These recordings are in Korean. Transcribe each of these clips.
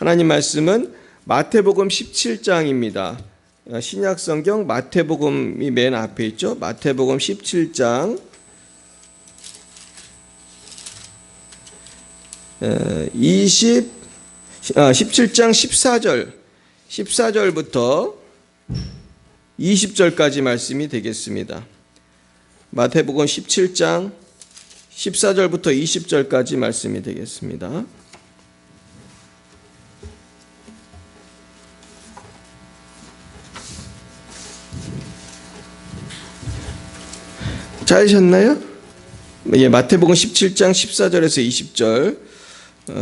하나님 말씀은 마태복음 17장입니다. 신약성경 마태복음이 맨 앞에 있죠. 마태복음 17장 17장 14절부터 20절까지 말씀이 되겠습니다. 마태복음 17장 14절부터 20절까지 말씀이 되겠습니다. 찾으셨나요? 예, 마태복음 17장 14절에서 20절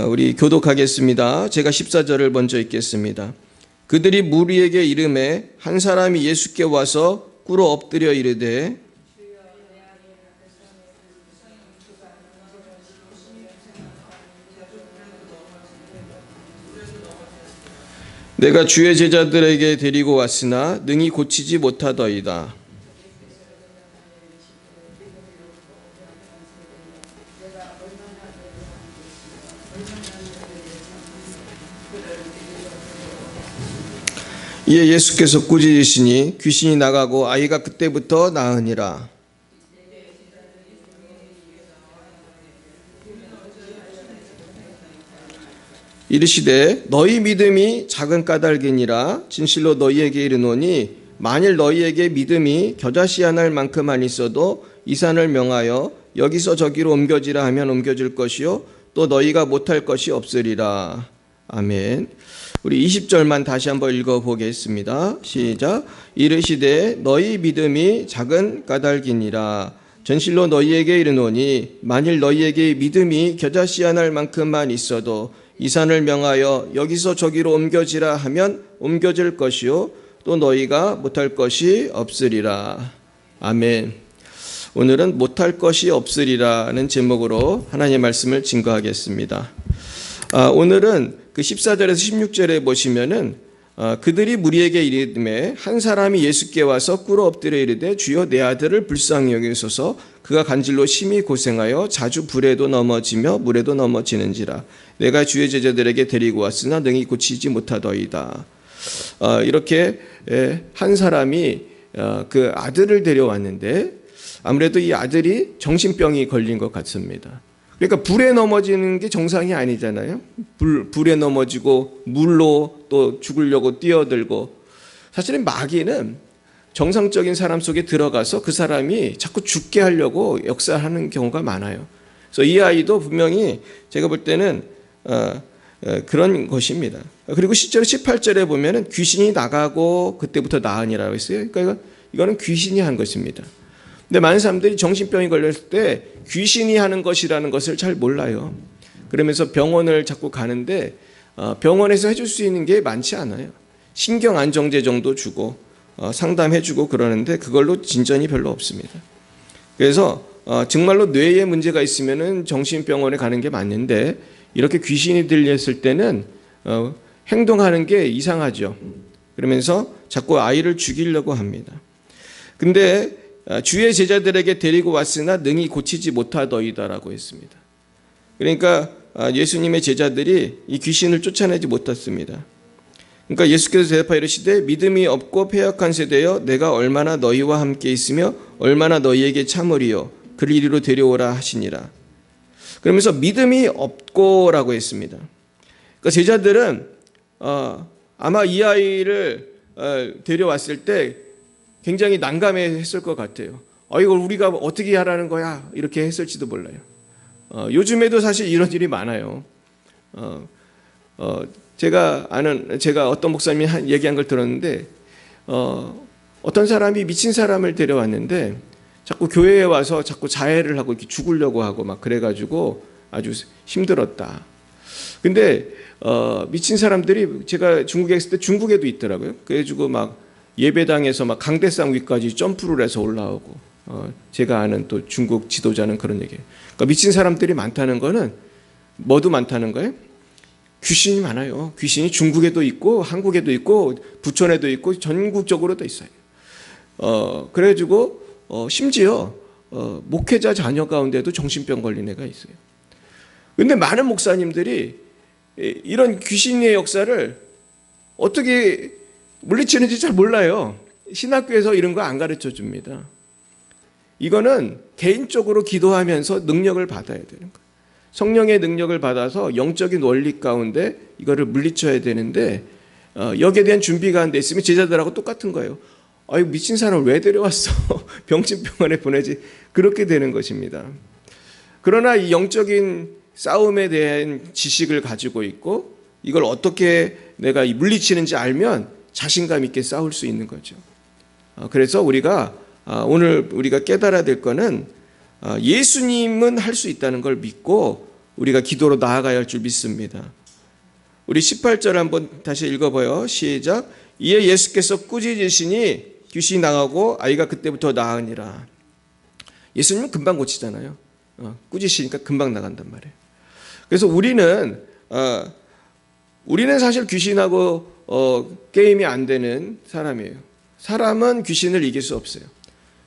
우리 교독하겠습니다. 제가 14절을 먼저 읽겠습니다. 그들이 무리에게 이르매 한 사람이 예수께 와서 꿇어 엎드려 이르되 내가 주의 제자들에게 데리고 왔으나 능히 고치지 못하더이다. 이에 예수께서 꾸짖으시니 귀신이 나가고 아이가 그때부터 나으니라. 이르시되 너희 믿음이 작은 까닭이니라. 진실로 너희에게 이르노니 만일 너희에게 믿음이 겨자씨 한 알 만큼만 있어도 이 산을 명하여 여기서 저기로 옮겨지라 하면 옮겨질 것이요 또 너희가 못할 것이 없으리라. 아멘. 우리 20절만 다시 한번 읽어보겠습니다. 시작. 이르시되 너희 믿음이 작은 까닭이니라. 전실로 너희에게 이르노니 만일 너희에게 믿음이 겨자씨 한 알 만큼만 있어도 이 산을 명하여 여기서 저기로 옮겨지라 하면 옮겨질 것이요 또 너희가 못할 것이 없으리라. 아멘. 오늘은 못할 것이 없으리라는 제목으로 하나님의 말씀을 증거하겠습니다. 오늘은 그 14절에서 16절에 보시면은 그들이 무리에게 이르매 한 사람이 예수께 와서 꿇어 엎드려 이르되 주여 내 아들을 불쌍히 여기소서 그가 간질로 심히 고생하여 자주 불에도 넘어지며 물에도 넘어지는지라 내가 주의 제자들에게 데리고 왔으나 능히 고치지 못하더이다. 이렇게 한 사람이 그 아들을 데려왔는데 아무래도 이 아들이 정신병이 걸린 것 같습니다. 그러니까 불에 넘어지는 게 정상이 아니잖아요. 불에 넘어지고 물로 또 죽으려고 뛰어들고. 사실은 마귀는 정상적인 사람 속에 들어가서 그 사람이 자꾸 죽게 하려고 역사하는 경우가 많아요. 그래서 이 아이도 분명히 제가 볼 때는 그런 것입니다. 그리고 실제로 18절에 보면은 귀신이 나가고 그때부터 나으니라고 했어요. 그러니까 이거는 귀신이 한 것입니다. 근데 많은 사람들이 정신병이 걸렸을 때 귀신이 하는 것이라는 것을 잘 몰라요. 그러면서 병원을 자꾸 가는데 병원에서 해줄 수 있는 게 많지 않아요. 신경 안정제 정도 주고 상담해주고 그러는데 그걸로 진전이 별로 없습니다. 그래서 정말로 뇌에 문제가 있으면은 정신병원에 가는 게 맞는데 이렇게 귀신이 들렸을 때는 행동하는 게 이상하죠. 그러면서 자꾸 아이를 죽이려고 합니다. 근데 주의 제자들에게 데리고 왔으나 능히 고치지 못하더이다라고 했습니다. 그러니까 예수님의 제자들이 이 귀신을 쫓아내지 못했습니다. 그러니까 예수께서 대답하여 이르시되 믿음이 없고 패역한 세대여 내가 얼마나 너희와 함께 있으며 얼마나 너희에게 참으리요 그를 이리로 데려오라 하시니라. 그러면서 믿음이 없고라고 했습니다. 그러니까 제자들은 아마 이 아이를 데려왔을 때 굉장히 난감했을 것 같아요. 이걸 우리가 어떻게 하라는 거야? 이렇게 했을지도 몰라요. 요즘에도 사실 이런 일이 많아요. 제가 어떤 목사님이 얘기한 걸 들었는데, 어떤 사람이 미친 사람을 데려왔는데, 자꾸 교회에 와서 자꾸 자해를 하고 이렇게 죽으려고 하고 막 그래가지고 아주 힘들었다. 근데, 미친 사람들이 제가 중국에 있을 때 중국에도 있더라고요. 그래가지고 막 예배당에서 막 강대상 위까지 점프를 해서 올라오고, 제가 아는 또 중국 지도자는 그런 얘기예요. 그러니까 미친 사람들이 많다는 거는 뭐도 많다는 거예요? 귀신이 많아요. 귀신이 중국에도 있고 한국에도 있고 부천에도 있고 전국적으로도 있어요. 그래가지고 심지어 목회자 자녀 가운데도 정신병 걸린 애가 있어요. 근데 많은 목사님들이 이런 귀신의 역사를 어떻게 물리치는지 잘 몰라요. 신학교에서 이런 거 안 가르쳐 줍니다. 이거는 개인적으로 기도하면서 능력을 받아야 되는 거예요. 성령의 능력을 받아서 영적인 원리 가운데 이거를 물리쳐야 되는데 여기에 대한 준비가 안 돼 있으면 제자들하고 똑같은 거예요. 아유, 미친 사람을 왜 데려왔어? 병진병원에 보내지. 그렇게 되는 것입니다. 그러나 이 영적인 싸움에 대한 지식을 가지고 있고 이걸 어떻게 내가 물리치는지 알면 자신감 있게 싸울 수 있는 거죠. 그래서 우리가 오늘 우리가 깨달아야 될 거는 예수님은 할 수 있다는 걸 믿고 우리가 기도로 나아가야 할 줄 믿습니다. 우리 18절 한번 다시 읽어봐요. 시작. 이에 예수께서 꾸짖으시니 귀신이 나가고 아이가 그때부터 나으니라. 예수님은 금방 고치잖아요. 꾸짖으시니까 금방 나간단 말이에요. 그래서 우리는 사실 귀신하고 게임이 안 되는 사람이에요. 사람은 귀신을 이길 수 없어요.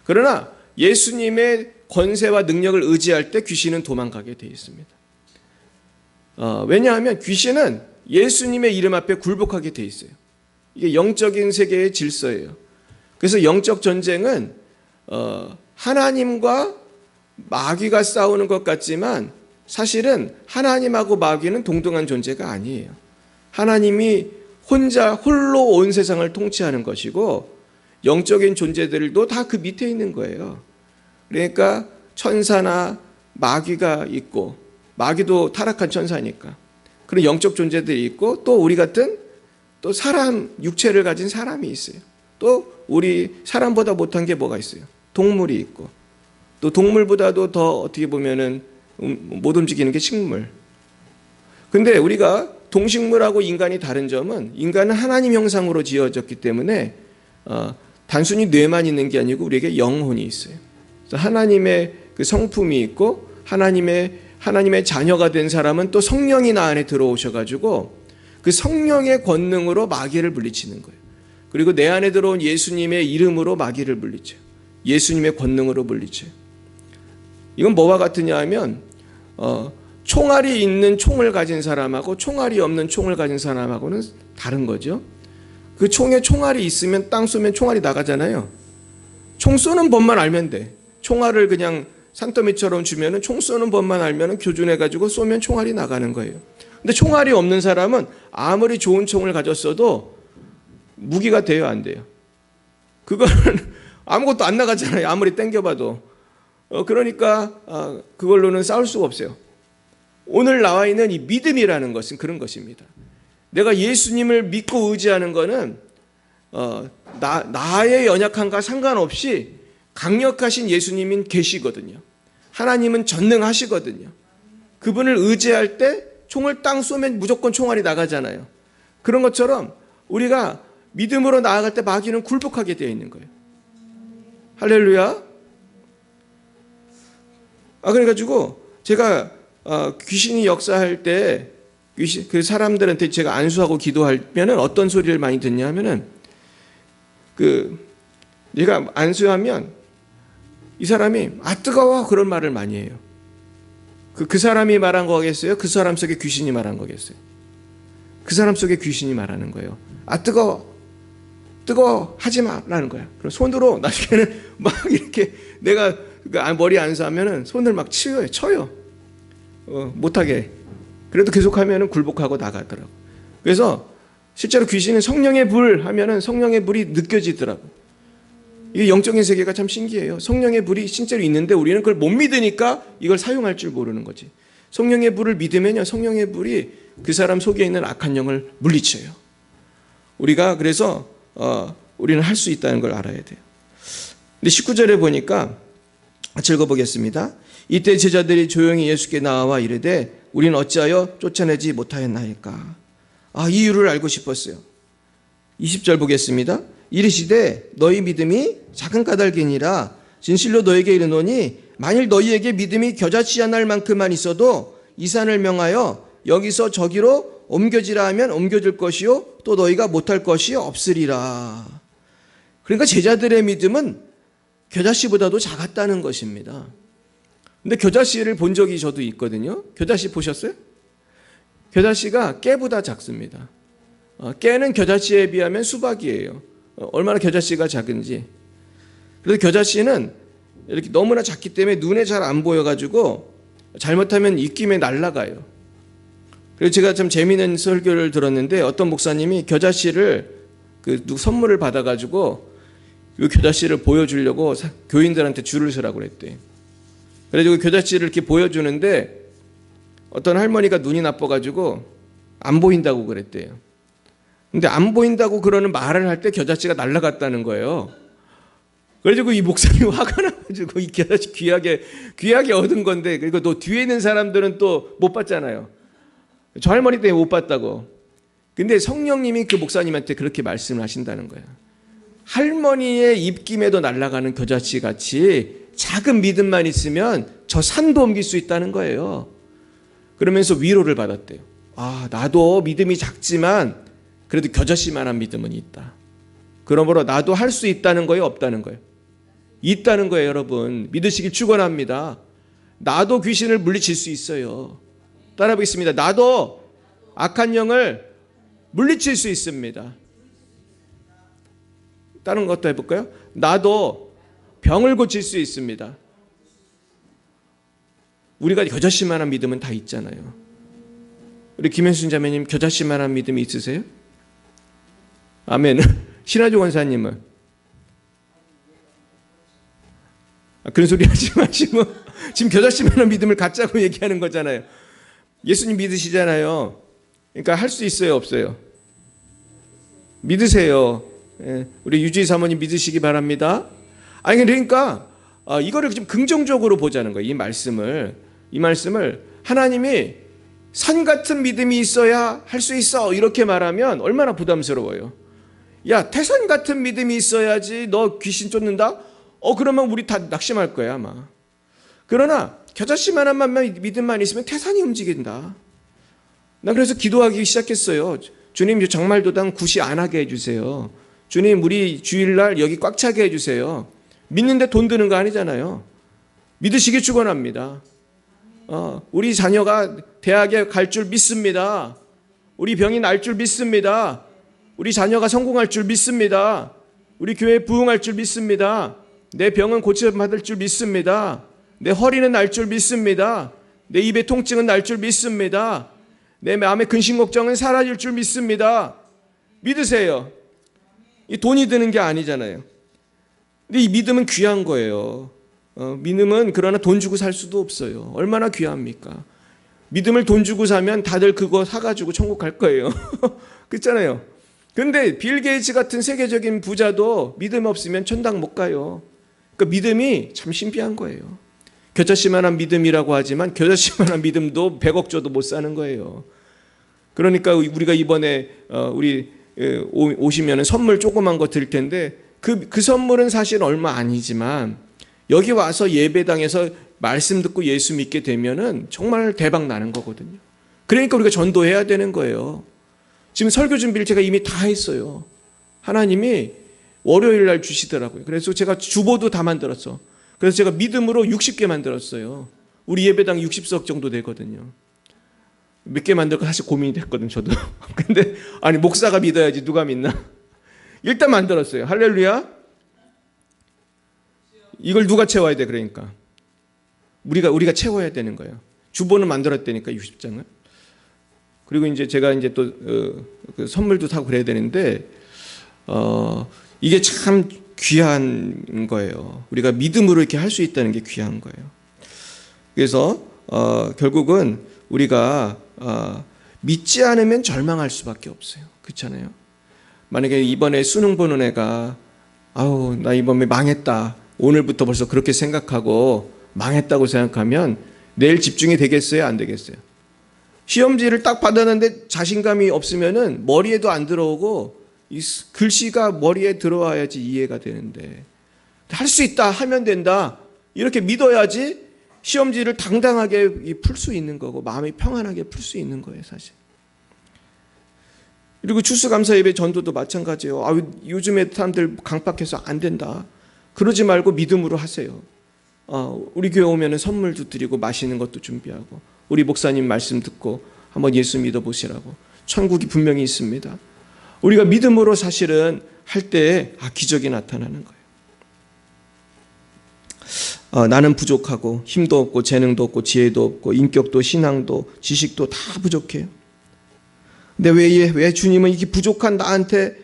그러나 예수님의 권세와 능력을 의지할 때 귀신은 도망가게 되어 있습니다. 왜냐하면 귀신은 예수님의 이름 앞에 굴복하게 되어 있어요. 이게 영적인 세계의 질서예요. 그래서 영적 전쟁은 하나님과 마귀가 싸우는 것 같지만 사실은 하나님하고 마귀는 동등한 존재가 아니에요. 하나님이 홀로 온 세상을 통치하는 것이고 영적인 존재들도 다 그 밑에 있는 거예요. 그러니까 천사나 마귀가 있고 마귀도 타락한 천사니까 그런 영적 존재들이 있고 또 우리 같은 또 사람 육체를 가진 사람이 있어요. 또 우리 사람보다 못한 게 뭐가 있어요? 동물이 있고 또 동물보다도 더 어떻게 보면은 못 움직이는 게 식물. 근데 우리가 동식물하고 인간이 다른 점은 인간은 하나님 형상으로 지어졌기 때문에 단순히 뇌만 있는 게 아니고 우리에게 영혼이 있어요. 그래서 하나님의 그 성품이 있고 하나님의 자녀가 된 사람은 또 성령이 나 안에 들어오셔가지고 그 성령의 권능으로 마귀를 물리치는 거예요. 그리고 내 안에 들어온 예수님의 이름으로 마귀를 물리쳐요. 예수님의 권능으로 물리쳐요. 이건 뭐와 같으냐 하면 총알이 있는 총을 가진 사람하고 총알이 없는 총을 가진 사람하고는 다른 거죠. 그 총에 총알이 있으면 땅 쏘면 총알이 나가잖아요. 총 쏘는 법만 알면 돼. 총알을 그냥 산더미처럼 주면은 총 쏘는 법만 알면은 교준해가지고 쏘면 총알이 나가는 거예요. 근데 총알이 없는 사람은 아무리 좋은 총을 가졌어도 무기가 돼요, 안 돼요? 그거는 아무것도 안 나가잖아요. 아무리 땡겨봐도. 그러니까 그걸로는 싸울 수가 없어요. 오늘 나와 있는 이 믿음이라는 것은 그런 것입니다. 내가 예수님을 믿고 의지하는 것은 나의 연약함과 상관없이 강력하신 예수님인 계시거든요. 하나님은 전능하시거든요. 그분을 의지할 때 총을 땅 쏘면 무조건 총알이 나가잖아요. 그런 것처럼 우리가 믿음으로 나아갈 때 마귀는 굴복하게 되어 있는 거예요. 할렐루야. 그래가지고 제가 귀신이 역사할 때 그 사람들한테 제가 안수하고 기도하면은 어떤 소리를 많이 듣냐 하면은 얘가 안수하면 이 사람이 뜨거워 그런 말을 많이 해요. 그 사람이 말한 거겠어요? 그 사람 속에 귀신이 말한 거겠어요? 그 사람 속에 귀신이 말하는 거예요. 뜨거워 하지 마라는 거야. 그럼 손으로 나중에는 막 이렇게 내가 머리 안수하면은 손을 막 쳐요. 못하게. 그래도 계속하면은 굴복하고 나가더라고. 그래서 실제로 귀신은 성령의 불 하면은 성령의 불이 느껴지더라고. 이게 영적인 세계가 참 신기해요. 성령의 불이 실제로 있는데 우리는 그걸 못 믿으니까 이걸 사용할 줄 모르는 거지. 성령의 불을 믿으면요, 성령의 불이 그 사람 속에 있는 악한 영을 물리쳐요. 우리가 그래서 우리는 할 수 있다는 걸 알아야 돼요. 근데 19절에 보니까 같이 읽어보겠습니다. 이때 제자들이 조용히 예수께 나와 이르되 우리는 어찌하여 쫓아내지 못하였나이까. 이유를 알고 싶었어요. 20절 보겠습니다. 이르시되 너희 믿음이 작은 까닭이니라. 진실로 너에게 이르노니 만일 너희에게 믿음이 겨자씨 한 알 만큼만 있어도 이 산을 명하여 여기서 저기로 옮겨지라 하면 옮겨질 것이요 또 너희가 못할 것이 없으리라. 그러니까 제자들의 믿음은 겨자씨보다도 작았다는 것입니다. 근데 겨자씨를 본 적이 저도 있거든요. 겨자씨 보셨어요? 겨자씨가 깨보다 작습니다. 깨는 겨자씨에 비하면 수박이에요. 얼마나 겨자씨가 작은지. 그래서 겨자씨는 이렇게 너무나 작기 때문에 눈에 잘 안 보여가지고 잘못하면 입김에 날아가요. 그래서 제가 참 재미있는 설교를 들었는데 어떤 목사님이 겨자씨를 선물을 받아가지고 이 겨자씨를 보여주려고 교인들한테 줄을 서라고 그랬대요. 그래서 겨자씨를 이렇게 보여주는데 어떤 할머니가 눈이 나빠가지고 안 보인다고 그랬대요. 근데 안 보인다고 그러는 말을 할 때 겨자씨가 날아갔다는 거예요. 그래가지고 이 목사님이 화가 나가지고 이 겨자씨 귀하게 얻은 건데, 그리고 또 뒤에 있는 사람들은 또 못 봤잖아요. 저 할머니 때문에 못 봤다고. 근데 성령님이 그 목사님한테 그렇게 말씀을 하신다는 거예요. 할머니의 입김에도 날아가는 겨자씨 같이 작은 믿음만 있으면 저 산도 옮길 수 있다는 거예요. 그러면서 위로를 받았대요. 나도 믿음이 작지만 그래도 겨자씨만한 믿음은 있다. 그러므로 나도 할 수 있다는 거예요, 없다는 거예요? 있다는 거예요, 여러분. 믿으시길 축원합니다. 나도 귀신을 물리칠 수 있어요. 따라 보겠습니다. 나도 악한 영을 물리칠 수 있습니다. 다른 것도 해볼까요? 나도 병을 고칠 수 있습니다. 우리가 겨자씨만한 믿음은 다 있잖아요. 우리 김현순 자매님 겨자씨만한 믿음이 있으세요? 아멘. 신하주 원사님은? 그런 소리 하지 마시고 지금 겨자씨만한 믿음을 갖자고 얘기하는 거잖아요. 예수님 믿으시잖아요. 그러니까 할 수 있어요, 없어요? 믿으세요. 우리 유주희 사모님 믿으시기 바랍니다. 그러니까 이거를 좀 긍정적으로 보자는 거예요. 이 말씀을 하나님이 산 같은 믿음이 있어야 할 수 있어 이렇게 말하면 얼마나 부담스러워요. 야, 태산 같은 믿음이 있어야지 너 귀신 쫓는다? 그러면 우리 다 낙심할 거야 아마. 그러나 겨자씨만한 믿음만 있으면 태산이 움직인다. 나 그래서 기도하기 시작했어요. 주님, 장말도당 구시 안 하게 해주세요. 주님, 우리 주일날 여기 꽉 차게 해주세요. 믿는데 돈 드는 거 아니잖아요. 믿으시길 축원합니다. 우리 자녀가 대학에 갈 줄 믿습니다. 우리 병이 날 줄 믿습니다. 우리 자녀가 성공할 줄 믿습니다. 우리 교회 부흥할 줄 믿습니다. 내 병은 고쳐받을 줄 믿습니다. 내 허리는 날 줄 믿습니다. 내 입의 통증은 날 줄 믿습니다. 내 마음의 근심 걱정은 사라질 줄 믿습니다. 믿으세요. 이 돈이 드는 게 아니잖아요. 근데 이 믿음은 귀한 거예요. 믿음은 그러나 돈 주고 살 수도 없어요. 얼마나 귀합니까? 믿음을 돈 주고 사면 다들 그거 사가지고 천국 갈 거예요. 그렇잖아요. 근데 빌 게이츠 같은 세계적인 부자도 믿음 없으면 천당 못 가요. 그러니까 믿음이 참 신비한 거예요. 겨자씨만한 믿음이라고 하지만 겨자씨만한 믿음도 100억 줘도 못 사는 거예요. 그러니까 우리가 이번에 우리 오시면 선물 조그만 거 드릴 텐데 그 선물은 사실 얼마 아니지만 여기 와서 예배당에서 말씀 듣고 예수 믿게 되면은 정말 대박 나는 거거든요. 그러니까 우리가 전도해야 되는 거예요. 지금 설교 준비를 제가 이미 다 했어요. 하나님이 월요일 날 주시더라고요. 그래서 제가 주보도 다 만들었어. 그래서 제가 믿음으로 60개 만들었어요. 우리 예배당 60석 정도 되거든요. 몇 개 만들까 사실 고민이 됐거든 저도. 근데 목사가 믿어야지 누가 믿나. 일단 만들었어요. 할렐루야. 이걸 누가 채워야 돼? 그러니까 우리가 채워야 되는 거예요. 주보는 만들었다니까 60장을. 그리고 이제 제가 이제 또 그 선물도 사고 그래야 되는데 이게 참 귀한 거예요. 우리가 믿음으로 이렇게 할 수 있다는 게 귀한 거예요. 그래서 결국은 우리가 믿지 않으면 절망할 수밖에 없어요. 그렇잖아요. 만약에 이번에 수능 보는 애가 나 이번에 망했다. 오늘부터 벌써 그렇게 생각하고 망했다고 생각하면 내일 집중이 되겠어요? 안 되겠어요? 시험지를 딱 받았는데 자신감이 없으면은 머리에도 안 들어오고 이 글씨가 머리에 들어와야지 이해가 되는데 할 수 있다 하면 된다 이렇게 믿어야지 시험지를 당당하게 풀 수 있는 거고 마음이 평안하게 풀 수 있는 거예요 사실. 그리고 추수감사 예배 전도도 마찬가지예요. 요즘에 사람들 강박해서 안 된다 그러지 말고 믿음으로 하세요. 우리 교회 오면은 선물도 드리고 맛있는 것도 준비하고 우리 목사님 말씀 듣고 한번 예수 믿어보시라고. 천국이 분명히 있습니다. 우리가 믿음으로 사실은 할 때 기적이 나타나는 거예요. 나는 부족하고 힘도 없고 재능도 없고 지혜도 없고 인격도 신앙도 지식도 다 부족해요. 근데 왜 주님은 이렇게 부족한 나한테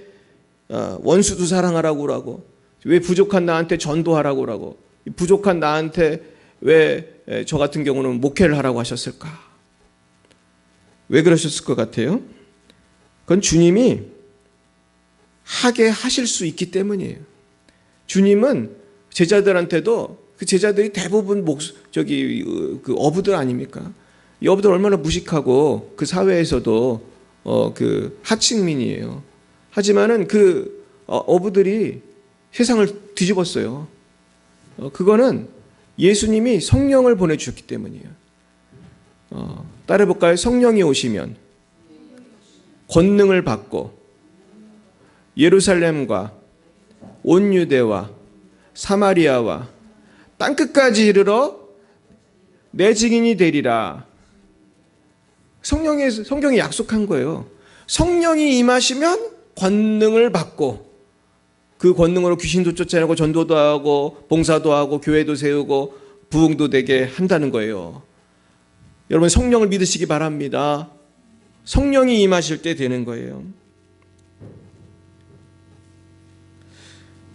원수도 사랑하라고 그러고, 왜 부족한 나한테 전도하라고 그러고, 부족한 나한테 왜 저 같은 경우는 목회를 하라고 하셨을까? 왜 그러셨을 것 같아요? 그건 주님이 하게 하실 수 있기 때문이에요. 주님은 제자들한테도, 그 제자들이 대부분 그 어부들 아닙니까? 이 어부들 얼마나 무식하고 그 사회에서도 그 하층민이에요. 하지만은 그 어부들이 세상을 뒤집었어요. 그거는 예수님이 성령을 보내주셨기 때문이에요. 따라해볼까요? 성령이 오시면 권능을 받고 예루살렘과 온 유대와 사마리아와 땅끝까지 이르러 내 증인이 되리라. 성경이 약속한 거예요. 성령이 임하시면 권능을 받고, 그 권능으로 귀신도 쫓아내고 전도도 하고 봉사도 하고 교회도 세우고 부흥도 되게 한다는 거예요. 여러분, 성령을 믿으시기 바랍니다. 성령이 임하실 때 되는 거예요.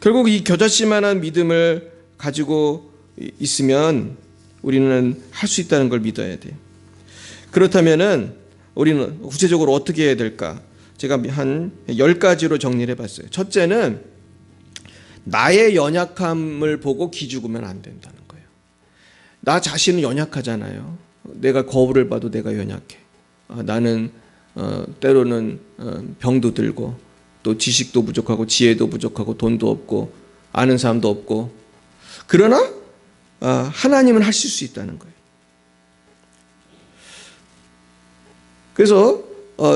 결국 이 겨자씨만한 믿음을 가지고 있으면 우리는 할 수 있다는 걸 믿어야 돼요. 그렇다면은 우리는 구체적으로 어떻게 해야 될까? 제가 한 10가지로 정리를 해봤어요. 첫째는 나의 연약함을 보고 기죽으면 안 된다는 거예요. 나 자신은 연약하잖아요. 내가 거울을 봐도 내가 연약해. 나는 때로는 병도 들고 또 지식도 부족하고 지혜도 부족하고 돈도 없고 아는 사람도 없고, 그러나 하나님은 하실 수 있다는 거예요. 그래서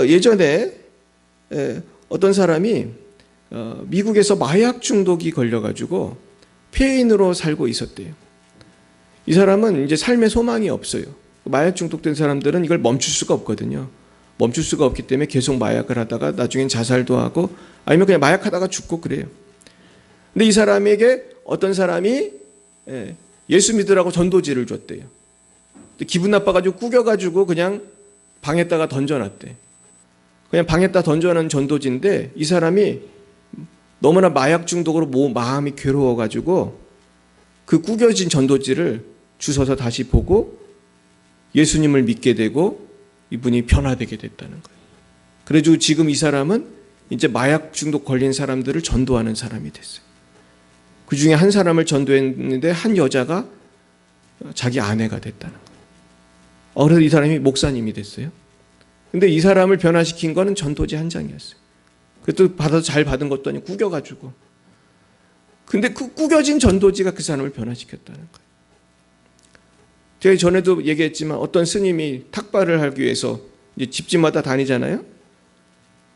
예전에 어떤 사람이 미국에서 마약 중독이 걸려가지고 폐인으로 살고 있었대요. 이 사람은 이제 삶의 소망이 없어요. 마약 중독된 사람들은 이걸 멈출 수가 없거든요. 멈출 수가 없기 때문에 계속 마약을 하다가 나중엔 자살도 하고 아니면 그냥 마약하다가 죽고 그래요. 근데 이 사람에게 어떤 사람이 예수 믿으라고 전도지를 줬대요. 기분 나빠가지고 꾸겨가지고 그냥 방에다가 던져놨대. 그냥 방에다 던져놓은 전도지인데 이 사람이 너무나 마약 중독으로 마음이 괴로워가지고 그 꾸겨진 전도지를 주워서 다시 보고 예수님을 믿게 되고 이분이 변화되게 됐다는 거예요. 그래가지고 지금 이 사람은 이제 마약 중독 걸린 사람들을 전도하는 사람이 됐어요. 그 중에 한 사람을 전도했는데 한 여자가 자기 아내가 됐다는 거예요. 그래서 이 사람이 목사님이 됐어요. 근데 이 사람을 변화시킨 거는 전도지 한 장이었어요. 그것도 받아서 잘 받은 것도 아니고 구겨가지고. 근데 그 구겨진 전도지가 그 사람을 변화시켰다는 거예요. 제가 전에도 얘기했지만 어떤 스님이 탁발을 하기 위해서 이제 집집마다 다니잖아요.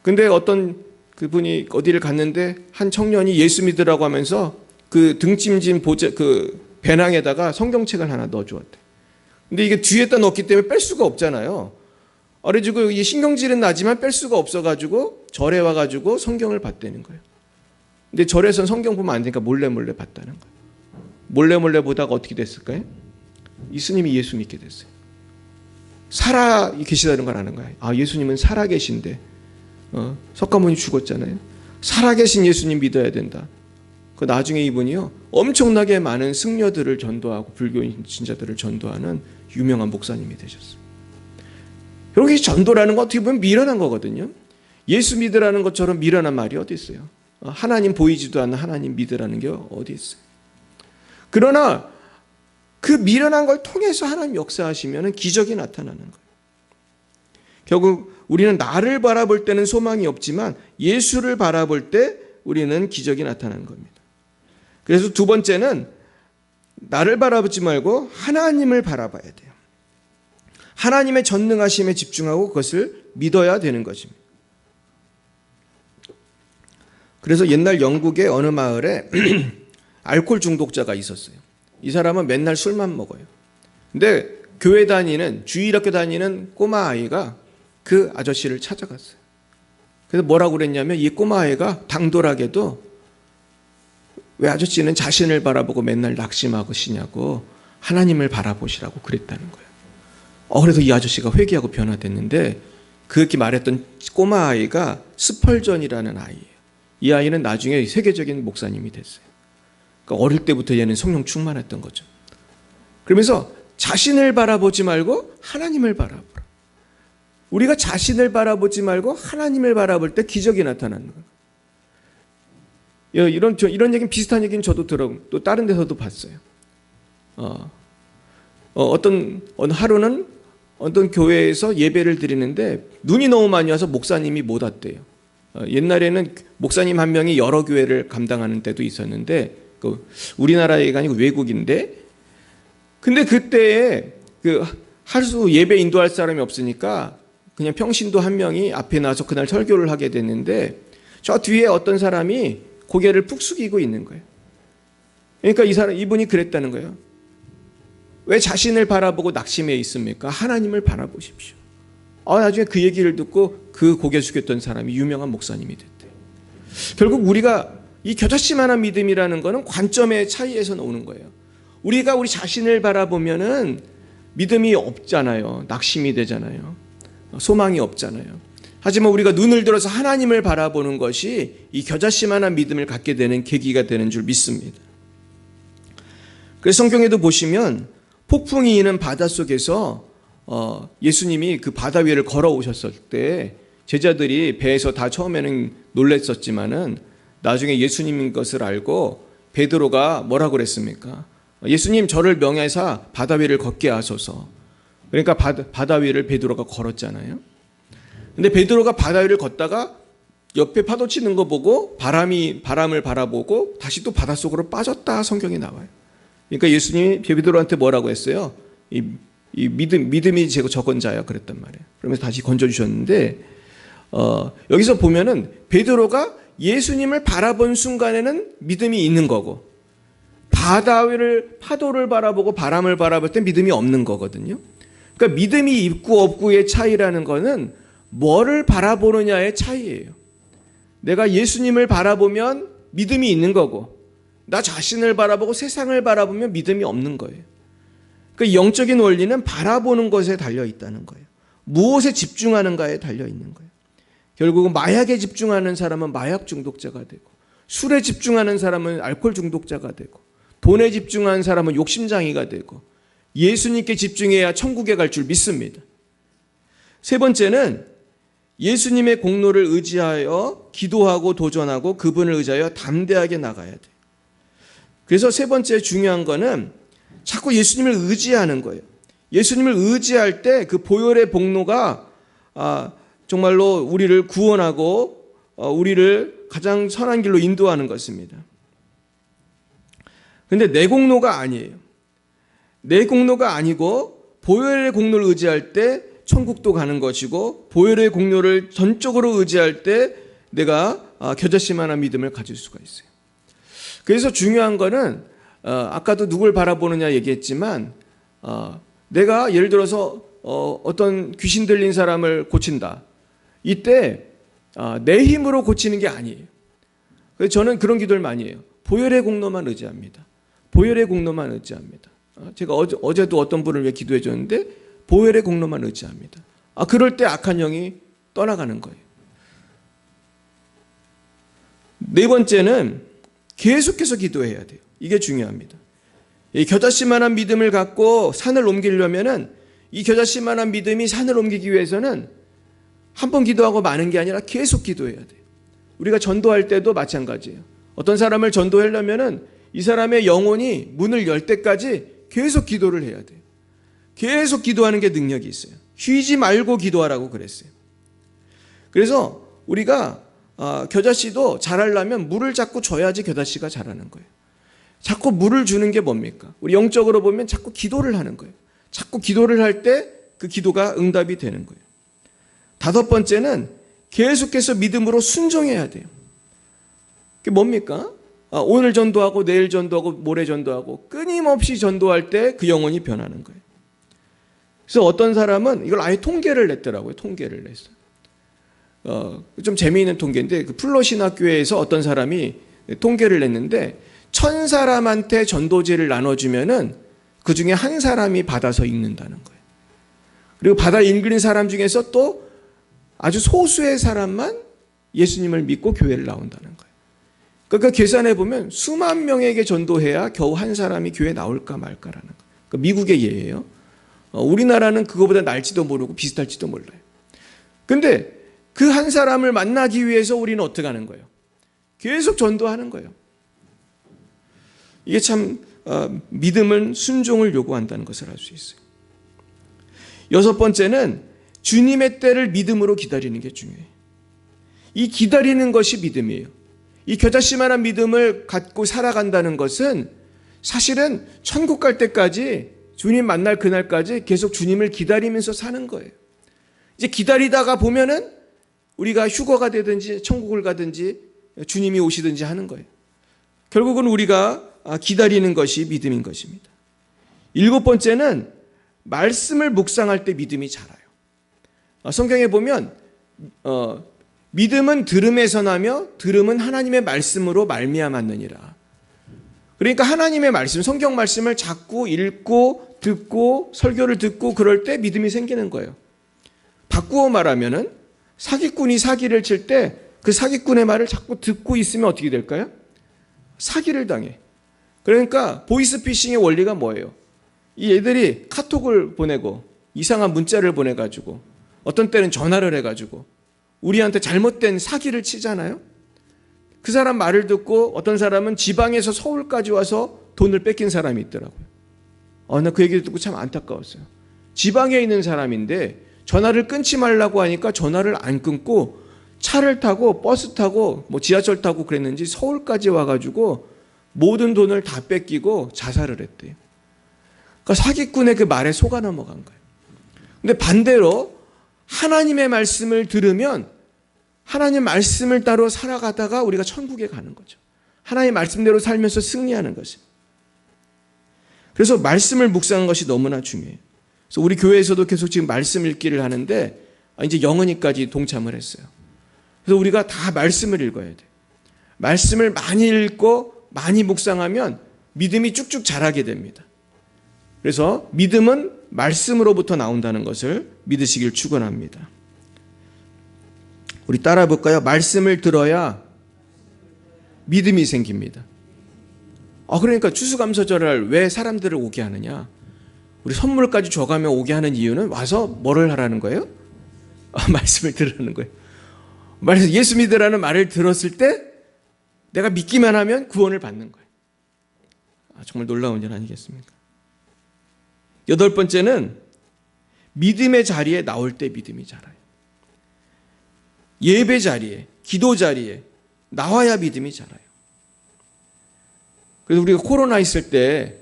근데 어떤 그분이 어디를 갔는데 한 청년이 예수 믿으라고 하면서 그 등짐진 그 배낭에다가 성경책을 하나 넣어주었대. 근데 이게 뒤에다 넣었기 때문에 뺄 수가 없잖아요. 그래가지고 이 신경질은 나지만 뺄 수가 없어가지고 절에 와가지고 성경을 봤다는 거예요. 근데 절에서는 성경 보면 안 되니까 몰래 봤다는 거예요. 몰래 보다가 어떻게 됐을까요? 이 스님이 예수 믿게 됐어요. 살아 계시다는 걸 아는 거예요. 예수님은 살아 계신데 석가모니 죽었잖아요. 살아 계신 예수님 믿어야 된다. 그 나중에 이분이요 엄청나게 많은 승려들을 전도하고 불교인 신자들을 전도하는 유명한 목사님이 되셨어요. 여기 전도라는 건 어떻게 보면 미련한 거거든요. 예수 믿으라는 것처럼 미련한 말이 어디 있어요? 하나님 보이지도 않는 하나님 믿으라는 게 어디 있어요? 그러나 그 미련한 걸 통해서 하나님 역사하시면 기적이 나타나는 거예요. 결국 우리는 나를 바라볼 때는 소망이 없지만 예수를 바라볼 때 우리는 기적이 나타나는 겁니다. 그래서 두 번째는 나를 바라보지 말고 하나님을 바라봐야 돼요. 하나님의 전능하심에 집중하고 그것을 믿어야 되는 것입니다. 그래서 옛날 영국의 어느 마을에 알코올 중독자가 있었어요. 이 사람은 맨날 술만 먹어요. 근데 교회 다니는 주일학교 다니는 꼬마 아이가 그 아저씨를 찾아갔어요. 그래서 뭐라고 그랬냐면 이 꼬마아이가 당돌하게도 왜 아저씨는 자신을 바라보고 맨날 낙심하시냐고 하나님을 바라보시라고 그랬다는 거예요. 그래서 이 아저씨가 회개하고 변화됐는데 그렇게 말했던 꼬마아이가 스펄전이라는 아이예요. 이 아이는 나중에 세계적인 목사님이 됐어요. 그러니까 어릴 때부터 얘는 성령 충만했던 거죠. 그러면서 자신을 바라보지 말고 하나님을 바라보라. 우리가 자신을 바라보지 말고 하나님을 바라볼 때 기적이 나타나는 거예요. 이런 얘기는 비슷한 얘기는 저도 또 다른 데서도 봤어요. 어느 하루는 어떤 교회에서 예배를 드리는데 눈이 너무 많이 와서 목사님이 못 왔대요. 옛날에는 목사님 한 명이 여러 교회를 감당하는 때도 있었는데 우리나라가 아니고 외국인데 근데 그때에 하루 예배 인도할 사람이 없으니까 그냥 평신도 한 명이 앞에 나와서 그날 설교를 하게 됐는데 저 뒤에 어떤 사람이 고개를 푹 숙이고 있는 거예요. 그러니까 이분이 그랬다는 거예요. 왜 자신을 바라보고 낙심해 있습니까? 하나님을 바라보십시오. 나중에 그 얘기를 듣고 그 고개 숙였던 사람이 유명한 목사님이 됐대요. 결국 우리가 이 겨자씨만한 믿음이라는 거는 관점의 차이에서 나오는 거예요. 우리가 우리 자신을 바라보면은 믿음이 없잖아요. 낙심이 되잖아요. 소망이 없잖아요. 하지만 우리가 눈을 들어서 하나님을 바라보는 것이 이 겨자씨만한 믿음을 갖게 되는 계기가 되는 줄 믿습니다. 그래서 성경에도 보시면 폭풍이 이는 바닷속에서 예수님이 그 바다 위를 걸어오셨을 때 제자들이 배에서 다 처음에는 놀랬었지만은 나중에 예수님인 것을 알고 베드로가 뭐라고 그랬습니까? 예수님 저를 명해서 바다 위를 걷게 하소서. 그러니까 바다 위를 베드로가 걸었잖아요. 근데 베드로가 바다 위를 걷다가 옆에 파도 치는 거 보고 바람을 바라보고 다시 또 바닷속으로 빠졌다 성경에 나와요. 그러니까 예수님이 베드로한테 뭐라고 했어요? 이 믿음이 적은 자야 그랬단 말이에요. 그러면서 다시 건져주셨는데 여기서 보면은 베드로가 예수님을 바라본 순간에는 믿음이 있는 거고 바다 위를 파도를 바라보고 바람을 바라볼 때 믿음이 없는 거거든요. 그러니까 믿음이 있고 없고의 차이라는 거는 뭐를 바라보느냐의 차이예요. 내가 예수님을 바라보면 믿음이 있는 거고 나 자신을 바라보고 세상을 바라보면 믿음이 없는 거예요. 그 영적인 원리는 바라보는 것에 달려 있다는 거예요. 무엇에 집중하는가에 달려 있는 거예요. 결국은 마약에 집중하는 사람은 마약 중독자가 되고 술에 집중하는 사람은 알코올 중독자가 되고 돈에 집중하는 사람은 욕심장이가 되고 예수님께 집중해야 천국에 갈 줄 믿습니다. 세 번째는 예수님의 공로를 의지하여 기도하고 도전하고 그분을 의지하여 담대하게 나가야 돼요. 그래서 세 번째 중요한 거는 자꾸 예수님을 의지하는 거예요. 예수님을 의지할 때 그 보혈의 복로가 정말로 우리를 구원하고 우리를 가장 선한 길로 인도하는 것입니다. 그런데 내 공로가 아니에요. 내 공로가 아니고 보혈의 공로를 의지할 때 천국도 가는 것이고 보혈의 공로를 전적으로 의지할 때 내가 겨자씨만한 믿음을 가질 수가 있어요. 그래서 중요한 거는 아까도 누굴 바라보느냐 얘기했지만 내가 예를 들어서 어떤 귀신 들린 사람을 고친다. 이때 내 힘으로 고치는 게 아니에요. 그래서 저는 그런 기도를 많이 해요. 보혈의 공로만 의지합니다. 보혈의 공로만 의지합니다. 제가 어제도 어떤 분을 위해 기도해 줬는데 보혈의 공로만 의지합니다. 그럴 때 악한 영이 떠나가는 거예요. 네 번째는 계속해서 기도해야 돼요. 이게 중요합니다. 이 겨자씨만한 믿음을 갖고 산을 옮기려면은 이 겨자씨만한 믿음이 산을 옮기기 위해서는 한 번 기도하고 마는 게 아니라 계속 기도해야 돼요. 우리가 전도할 때도 마찬가지예요. 어떤 사람을 전도하려면은 이 사람의 영혼이 문을 열 때까지 계속 기도를 해야 돼요. 계속 기도하는 게 능력이 있어요. 쉬지 말고 기도하라고 그랬어요. 그래서 우리가 겨자씨도 자라려면 물을 자꾸 줘야지 겨자씨가 자라는 거예요. 자꾸 물을 주는 게 뭡니까? 우리 영적으로 보면 자꾸 기도를 하는 거예요. 자꾸 기도를 할 때 그 기도가 응답이 되는 거예요. 다섯 번째는 계속해서 믿음으로 순종해야 돼요. 그게 뭡니까? 오늘 전도하고 내일 전도하고 모레 전도하고 끊임없이 전도할 때 그 영혼이 변하는 거예요. 그래서 어떤 사람은 이걸 아예 통계를 냈더라고요. 통계를 냈어요. 좀 재미있는 통계인데 그 플러신학교에서 어떤 사람이 통계를 냈는데 1000사람한테 전도지를 나눠주면은 그 중에 한 사람이 받아서 읽는다는 거예요. 그리고 받아 읽는 사람 중에서 또 아주 소수의 사람만 예수님을 믿고 교회를 나온다는 거예요. 그러니까 계산해 보면 수만 명에게 전도해야 겨우 한 사람이 교회에 나올까 말까라는 거예요. 그러니까 미국의 예예요. 우리나라는 그거보다 날지도 모르고 비슷할지도 몰라요. 근데 그 한 사람을 만나기 위해서 우리는 어떻게 하는 거예요? 계속 전도하는 거예요. 이게 참 믿음은 순종을 요구한다는 것을 알 수 있어요. 여섯 번째는 주님의 때를 믿음으로 기다리는 게 중요해요. 이 기다리는 것이 믿음이에요. 이 겨자씨만한 믿음을 갖고 살아간다는 것은 사실은 천국 갈 때까지 주님 만날 그날까지 계속 주님을 기다리면서 사는 거예요. 이제 기다리다가 보면은 우리가 휴거가 되든지 천국을 가든지 주님이 오시든지 하는 거예요. 결국은 우리가 기다리는 것이 믿음인 것입니다. 일곱 번째는 말씀을 묵상할 때 믿음이 자라요. 성경에 보면 믿음은 들음에서 나며 들음은 하나님의 말씀으로 말미암았느니라. 그러니까 하나님의 말씀, 성경 말씀을 자꾸 읽고 듣고 설교를 듣고 그럴 때 믿음이 생기는 거예요. 바꾸어 말하면은 사기꾼이 사기를 칠 때 그 사기꾼의 말을 자꾸 듣고 있으면 어떻게 될까요? 사기를 당해. 그러니까 보이스피싱의 원리가 뭐예요? 이 애들이 카톡을 보내고 이상한 문자를 보내가지고 어떤 때는 전화를 해가지고 우리한테 잘못된 사기를 치잖아요. 그 사람 말을 듣고 어떤 사람은 지방에서 서울까지 와서 돈을 뺏긴 사람이 있더라고요. 나 그 얘기를 듣고 참 안타까웠어요. 지방에 있는 사람인데 전화를 끊지 말라고 하니까 전화를 안 끊고 차를 타고 버스 타고 지하철 타고 그랬는지 서울까지 와가지고 모든 돈을 다 뺏기고 자살을 했대요. 그러니까 사기꾼의 그 말에 속아 넘어간 거예요. 근데 반대로 하나님의 말씀을 들으면 하나님 말씀을 따로 살아가다가 우리가 천국에 가는 거죠. 하나님의 말씀대로 살면서 승리하는 것이에요. 그래서 말씀을 묵상하는 것이 너무나 중요해요. 그래서 우리 교회에서도 계속 지금 말씀 읽기를 하는데 이제 영은이까지 동참을 했어요. 그래서 우리가 다 말씀을 읽어야 돼요. 말씀을 많이 읽고 많이 묵상하면 믿음이 쭉쭉 자라게 됩니다. 그래서 믿음은 말씀으로부터 나온다는 것을 믿으시길 축원합니다. 우리 따라 볼까요? 말씀을 들어야 믿음이 생깁니다. 그러니까 추수감사절을 왜 사람들을 오게 하느냐? 우리 선물까지 줘가며 오게 하는 이유는 와서 뭐를 하라는 거예요? 말씀을 들으라는 거예요. 말해서 예수 믿으라는 말을 들었을 때 내가 믿기만 하면 구원을 받는 거예요. 정말 놀라운 일 아니겠습니까? 여덟 번째는 믿음의 자리에 나올 때 믿음이 자라요. 예배 자리에, 기도 자리에 나와야 믿음이 자라요. 그래서 우리가 코로나 있을 때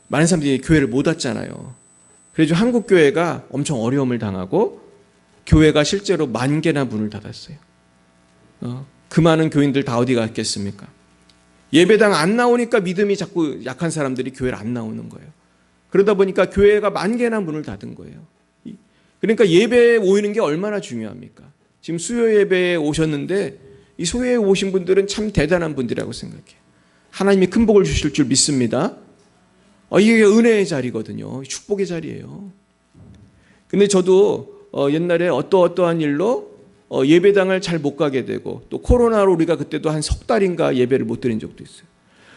많은 사람들이 교회를 못 왔잖아요. 그래서 한국 교회가 엄청 어려움을 당하고 교회가 실제로 10,000개나 문을 닫았어요. 그 많은 교인들 다 어디 갔겠습니까? 예배당 안 나오니까 믿음이 자꾸 약한 사람들이 교회를 안 나오는 거예요. 그러다 보니까 교회가 10,000개나 문을 닫은 거예요. 그러니까 예배에 오는 게 얼마나 중요합니까? 지금 수요 예배에 오셨는데 이 수요에 오신 분들은 참 대단한 분들이라고 생각해요. 하나님이 큰 복을 주실 줄 믿습니다. 이게 은혜의 자리거든요. 축복의 자리예요. 근데 저도 옛날에 어떠한 일로 예배당을 잘 못 가게 되고 또 코로나로 우리가 그때도 한 석 달인가 예배를 못 드린 적도 있어요.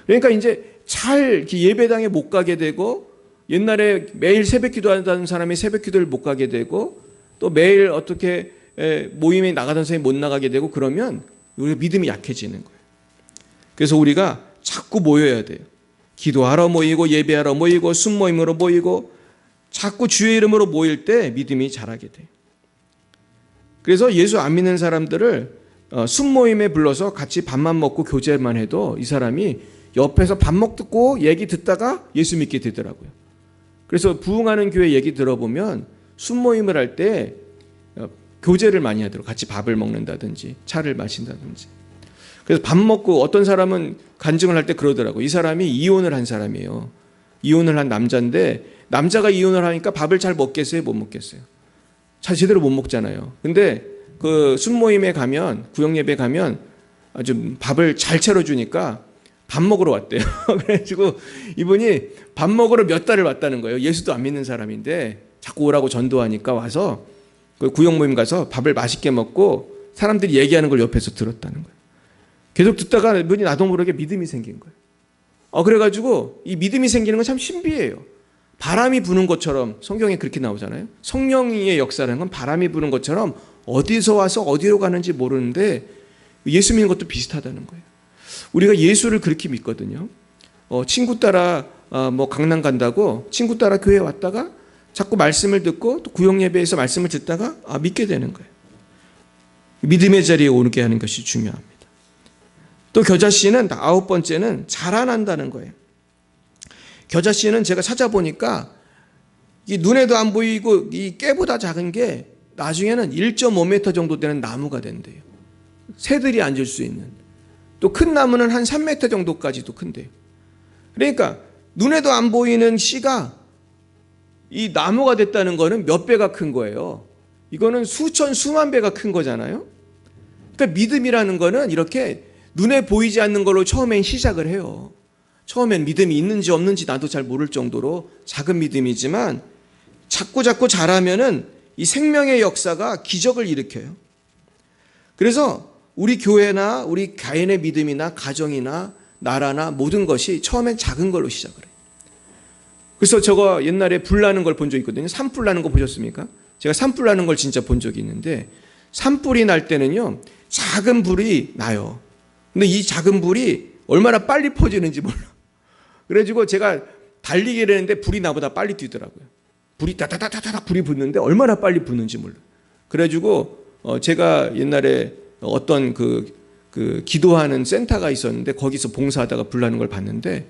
그러니까 이제 잘 예배당에 못 가게 되고 옛날에 매일 새벽 기도하는 사람이 새벽 기도를 못 가게 되고 또 매일 어떻게 모임에 나가던 사람이 못 나가게 되고 그러면 우리가 믿음이 약해지는 거예요. 그래서 우리가 자꾸 모여야 돼요. 기도하러 모이고 예배하러 모이고 순모임으로 모이고 자꾸 주의 이름으로 모일 때 믿음이 자라게 돼요. 그래서 예수 안 믿는 사람들을 순모임에 불러서 같이 밥만 먹고 교제만 해도 이 사람이 옆에서 밥 먹고 얘기 듣다가 예수 믿게 되더라고요. 그래서 부흥하는 교회 얘기 들어보면 순모임을 할 때 교제를 많이 하도록 같이 밥을 먹는다든지 차를 마신다든지. 그래서 밥 먹고 어떤 사람은 간증을 할 때 그러더라고요. 이 사람이 이혼을 한 사람이에요. 이혼을 한 남자인데 남자가 이혼을 하니까 밥을 잘 먹겠어요? 못 먹겠어요? 잘 제대로 못 먹잖아요. 근데 그 순모임에 가면, 구역예배 가면 아주 밥을 잘 차려주니까 밥 먹으러 왔대요. 그래가지고 이분이 밥 먹으러 몇 달을 왔다는 거예요. 예수도 안 믿는 사람인데 자꾸 오라고 전도하니까 와서 그 구역모임 가서 밥을 맛있게 먹고 사람들이 얘기하는 걸 옆에서 들었다는 거예요. 계속 듣다가 이분이 나도 모르게 믿음이 생긴 거예요. 그래가지고 이 믿음이 생기는 건 참 신비해요. 바람이 부는 것처럼 성경에 그렇게 나오잖아요. 성령의 역사라는 건 바람이 부는 것처럼 어디서 와서 어디로 가는지 모르는데 예수 믿는 것도 비슷하다는 거예요. 우리가 예수를 그렇게 믿거든요. 친구 따라 뭐 강남 간다고 친구 따라 교회 왔다가 자꾸 말씀을 듣고 또 구역 예배에서 말씀을 듣다가 믿게 되는 거예요. 믿음의 자리에 오르게 하는 것이 중요합니다. 또 겨자씨는 9번째는 자라난다는 거예요. 겨자씨는 제가 찾아보니까 이 눈에도 안 보이고 이 깨보다 작은 게 나중에는 1.5m 정도 되는 나무가 된대요. 새들이 앉을 수 있는. 또 큰 나무는 한 3m 정도까지도 큰대요. 그러니까 눈에도 안 보이는 씨가 이 나무가 됐다는 거는 몇 배가 큰 거예요. 이거는 수천 수만 배가 큰 거잖아요. 그러니까 믿음이라는 거는 이렇게 눈에 보이지 않는 걸로 처음엔 시작을 해요. 처음엔 믿음이 있는지 없는지 나도 잘 모를 정도로 작은 믿음이지만 자꾸 자라면은 이 생명의 역사가 기적을 일으켜요. 그래서 우리 교회나 우리 개인의 믿음이나 가정이나 나라나 모든 것이 처음엔 작은 걸로 시작을 해요. 그래서 저거 옛날에 불 나는 걸 본 적 있거든요. 산불 나는 거 보셨습니까? 제가 산불 나는 걸 진짜 본 적이 있는데 산불이 날 때는요 작은 불이 나요. 근데 이 작은 불이 얼마나 빨리 퍼지는지 몰라. 그래가지고 제가 달리기를 했는데 불이 나보다 빨리 뛰더라고요. 불이 따다다다닥 불이 붙는데 얼마나 빨리 붙는지 몰라. 그래가지고 제가 옛날에 어떤 그 기도하는 센터가 있었는데 거기서 봉사하다가 불 나는 걸 봤는데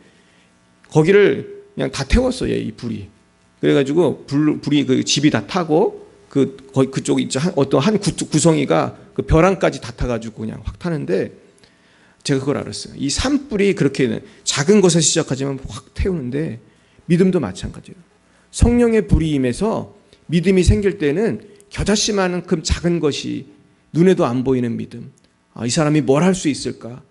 거기를 그냥 다 태웠어요, 이 불이. 그래가지고 불이 그 집이 다 타고 그쪽 있죠. 어떤 한 구성이가 그 벼랑까지 다 타가지고 그냥 확 타는데 제가 그걸 알았어요. 이 산불이 그렇게 작은 것에서 시작하지만 확 태우는데 믿음도 마찬가지예요. 성령의 불이 임해서 믿음이 생길 때는 겨자씨만큼 작은 것이 눈에도 안 보이는 믿음. 이 사람이 뭘 할 수 있을까?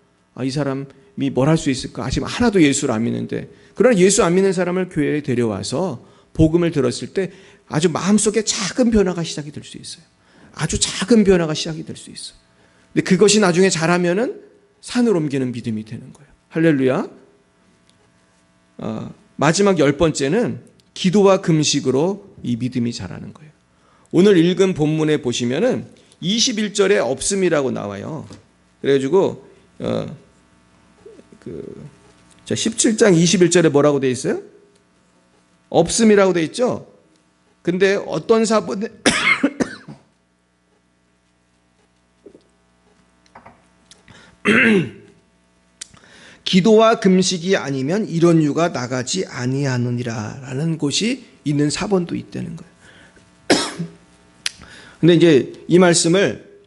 이 사람이 뭘 할 수 있을까? 지금 하나도 예수를 안 믿는데. 그러나 예수 안 믿는 사람을 교회에 데려와서 복음을 들었을 때 아주 마음속에 작은 변화가 시작이 될 수 있어요. 아주 작은 변화가 시작이 될 수 있어요. 근데 그것이 나중에 자라면은 산을 옮기는 믿음이 되는 거예요. 할렐루야. 마지막 10번째는 기도와 금식으로 이 믿음이 자라는 거예요. 오늘 읽은 본문에 보시면은 21절에 없음이라고 나와요. 그래가지고 17장 21절에 뭐라고 돼 있어요? 없음이라고 돼 있죠. 근데 어떤 사본에 기도와 금식이 아니면 이런 유가 나가지 아니하느니라 라는 곳이 있는 사본도 있다는 거예요. 근데 이제 이 말씀을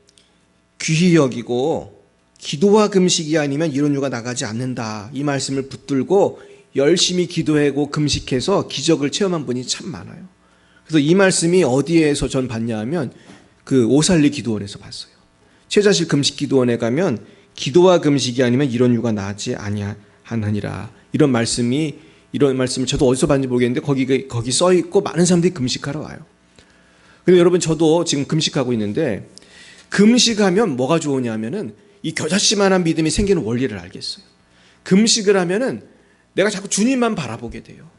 귀히 여기고 기도와 금식이 아니면 이런 유가 나가지 않는다 이 말씀을 붙들고 열심히 기도하고 금식해서 기적을 체험한 분이 참 많아요. 그래서 이 말씀이 어디에서 전 봤냐 하면 그 오살리 기도원에서 봤어요. 최자실 금식기도원에 가면 기도와 금식이 아니면 이런 유가 나지 아니하느니라 이런 말씀을 저도 어디서 봤는지 모르겠는데 거기 써 있고 많은 사람들이 금식하러 와요. 근데 여러분 저도 지금 금식하고 있는데 금식하면 뭐가 좋으냐면은 이 겨자씨만한 믿음이 생기는 원리를 알겠어요. 금식을 하면은 내가 자꾸 주님만 바라보게 돼요.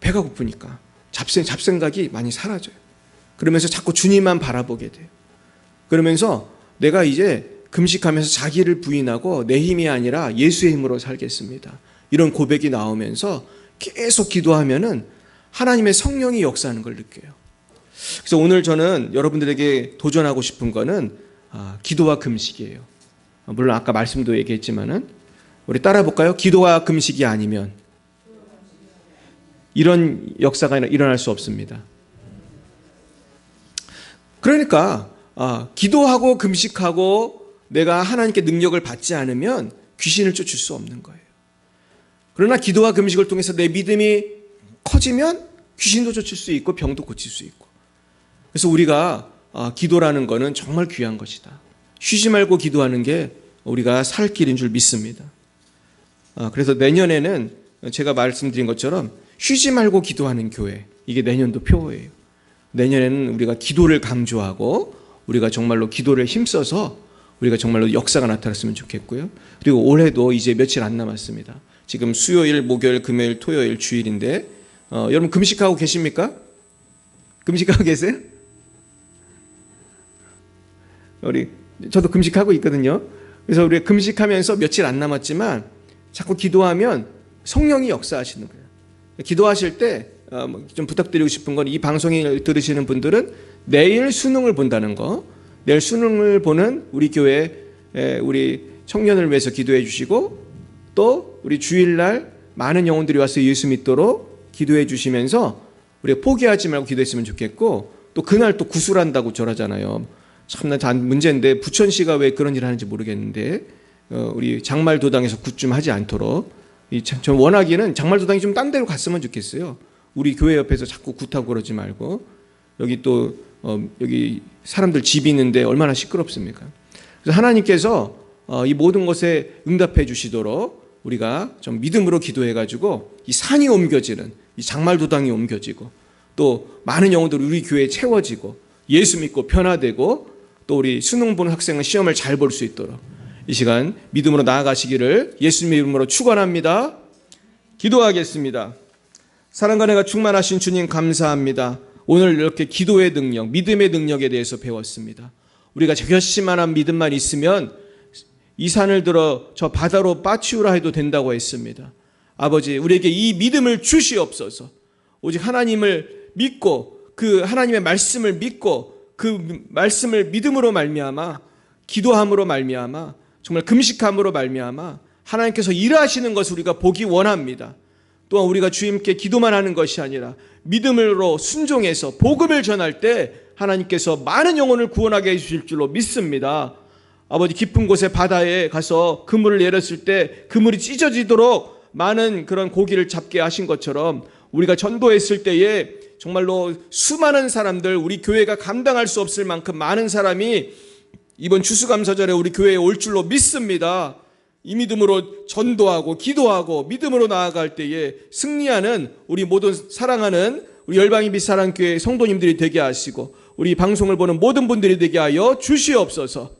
배가 고프니까 잡생각이 많이 사라져요. 그러면서 자꾸 주님만 바라보게 돼요. 그러면서 내가 이제 금식하면서 자기를 부인하고 내 힘이 아니라 예수의 힘으로 살겠습니다. 이런 고백이 나오면서 계속 기도하면은 하나님의 성령이 역사하는 걸 느껴요. 그래서 오늘 저는 여러분들에게 도전하고 싶은 거는 기도와 금식이에요. 물론 아까 말씀도 얘기했지만은 우리 따라 볼까요? 기도와 금식이 아니면 이런 역사가 일어날 수 없습니다. 그러니까 기도하고 금식하고 내가 하나님께 능력을 받지 않으면 귀신을 쫓을 수 없는 거예요. 그러나 기도와 금식을 통해서 내 믿음이 커지면 귀신도 쫓을 수 있고 병도 고칠 수 있고. 그래서 우리가 기도라는 거는 정말 귀한 것이다. 쉬지 말고 기도하는 게 우리가 살 길인 줄 믿습니다. 그래서 내년에는 제가 말씀드린 것처럼 쉬지 말고 기도하는 교회, 이게 내년도 표어예요. 내년에는 우리가 기도를 강조하고 우리가 정말로 기도를 힘써서 우리가 정말로 역사가 나타났으면 좋겠고요. 그리고 올해도 이제 며칠 안 남았습니다. 지금 수요일, 목요일, 금요일, 토요일 주일인데 여러분 금식하고 계십니까? 금식하고 계세요? 저도 금식하고 있거든요. 그래서 우리 금식하면서 며칠 안 남았지만 자꾸 기도하면 성령이 역사하시는 거예요. 기도하실 때 좀 부탁드리고 싶은 건 이 방송을 들으시는 분들은 내일 수능을 본다는 거, 내일 수능을 보는 우리 교회 우리 청년을 위해서 기도해 주시고 또 우리 주일날 많은 영혼들이 와서 예수 믿도록 기도해 주시면서 우리가 포기하지 말고 기도했으면 좋겠고 또 그날 또 구술한다고 절하잖아요. 참나 문제인데 부천시가 왜 그런 일을 하는지 모르겠는데 우리 장말도당에서 굿 좀 하지 않도록 전 원하기는 장말도당이 좀 딴 데로 갔으면 좋겠어요. 우리 교회 옆에서 자꾸 굿하고 그러지 말고 여기 또 여기 사람들 집이 있는데 얼마나 시끄럽습니까? 그래서 하나님께서 이 모든 것에 응답해 주시도록 우리가 좀 믿음으로 기도해가지고 이 산이 옮겨지는 이 장말도당이 옮겨지고 또 많은 영혼들이 우리 교회에 채워지고 예수 믿고 변화되고 또 우리 수능 보는 학생은 시험을 잘 볼 수 있도록 이 시간 믿음으로 나아가시기를 예수님의 이름으로 축원합니다. 기도하겠습니다. 사랑과 은혜가 충만하신 주님 감사합니다. 오늘 이렇게 기도의 능력, 믿음의 능력에 대해서 배웠습니다. 우리가 결심만한 믿음만 있으면 이 산을 들어 저 바다로 빠치우라 해도 된다고 했습니다. 아버지, 우리에게 이 믿음을 주시옵소서. 오직 하나님을 믿고 그 하나님의 말씀을 믿고 그 말씀을 믿음으로 말미암아 기도함으로 말미암아 정말 금식함으로 말미암아 하나님께서 일하시는 것을 우리가 보기 원합니다. 또한 우리가 주님께 기도만 하는 것이 아니라 믿음으로 순종해서 복음을 전할 때 하나님께서 많은 영혼을 구원하게 해주실 줄로 믿습니다. 아버지, 깊은 곳에 바다에 가서 그물을 내렸을 때 그물이 찢어지도록 많은 그런 고기를 잡게 하신 것처럼 우리가 전도했을 때에 정말로 수많은 사람들, 우리 교회가 감당할 수 없을 만큼 많은 사람이 이번 추수감사절에 우리 교회에 올 줄로 믿습니다. 이 믿음으로 전도하고 기도하고 믿음으로 나아갈 때에 승리하는 우리 모든 사랑하는 우리 열방의 빛 사랑교회 성도님들이 되게 하시고 우리 방송을 보는 모든 분들이 되게 하여 주시옵소서.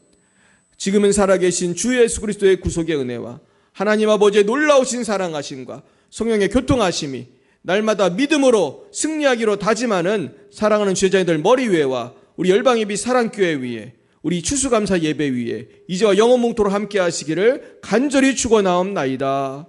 지금은 살아계신 주 예수 그리스도의 구속의 은혜와 하나님 아버지의 놀라우신 사랑하심과 성령의 교통하심이 날마다 믿음으로 승리하기로 다짐하는 사랑하는 제자들 머리 위에와 우리 열방의 빛 사랑교회 위에 우리 추수감사 예배 위에 이제와 영원몽토로 함께 하시기를 간절히 축원하옵나이다.